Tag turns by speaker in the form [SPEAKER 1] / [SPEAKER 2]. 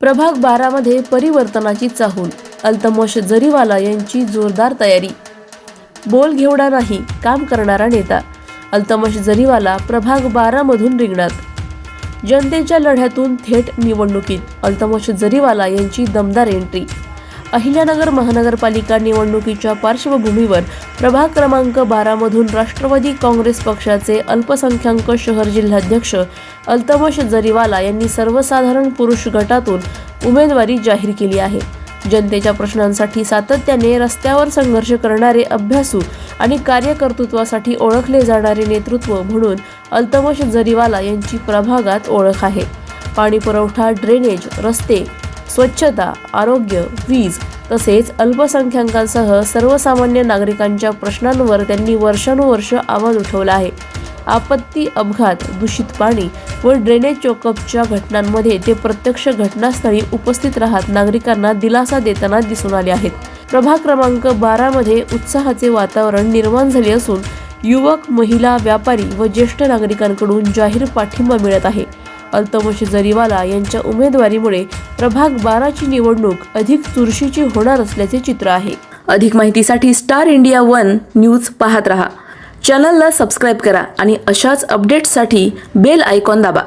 [SPEAKER 1] प्रभाग 12 मध्ये परिवर्तनाची चाहूल, अल्तमश जरीवाला यांची जोरदार तयारी। बोल घेवडा नाही, काम करणारा नेता, अल्तमश जरीवाला प्रभाग 12 मधून रिंगणात। जनतेच्या लढ्यातून थेट निवडणुकीत, अल्तमश जरीवाला यांची दमदार एंट्री। अहिल्यानगर महानगरपालिका निवडणुकीच्या पार्श्वभूमीवर प्रभाग क्रमांक 12 मधून राष्ट्रवादी काँग्रेस पक्षाचे अल्पसंख्याक शहर जिल्हाध्यक्ष अल्तमश जरीवाला यांनी सर्वसाधारण पुरुष गटातून उमेदवारी जाहीर केली आहे। जनतेच्या प्रश्नांसाठी सातत्याने रस्त्यावर संघर्ष करणारे अभ्यासू आणि कार्यकर्तृत्वासाठी ओळखले जाणारे नेतृत्व म्हणून अल्तमश जरीवाला यांची प्रभागात ओळख आहे। पाणी पुरवठा, ड्रेनेज, रस्ते, स्वच्छता, आरोग्य, वीज तसेच अल्पसंख्याकांसह सर्वसामान्य नागरिकांच्या प्रश्नांवर त्यांनी वर्षानुवर्ष आवाज उठवला आहे। आपत्ती, अपघात, दूषित पाणी व ड्रेनेज चोकअपच्या घटनांमध्ये ते प्रत्यक्ष घटनास्थळी उपस्थित राहत नागरिकांना दिलासा देताना दिसून आले आहेत। प्रभाग क्रमांक 12 मध्ये उत्साहाचे वातावरण निर्माण झाले असून युवक, महिला, व्यापारी व ज्येष्ठ नागरिकांकडून जाहीर पाठिंबा मिळत आहे। अल्तमश जरीवाला यांच्या उमेदवारीमुळे प्रभाग 12 ची निवडणूक अधिक चुरशीची होणार असल्याचे चित्र आहे। अधिक माहितीसाठी स्टार इंडिया 1 न्यूज पाहत रहा। चॅनलला सबस्क्राइब करा आणि अशाच अपडेट्ससाठी बेल आयकॉन दाबा।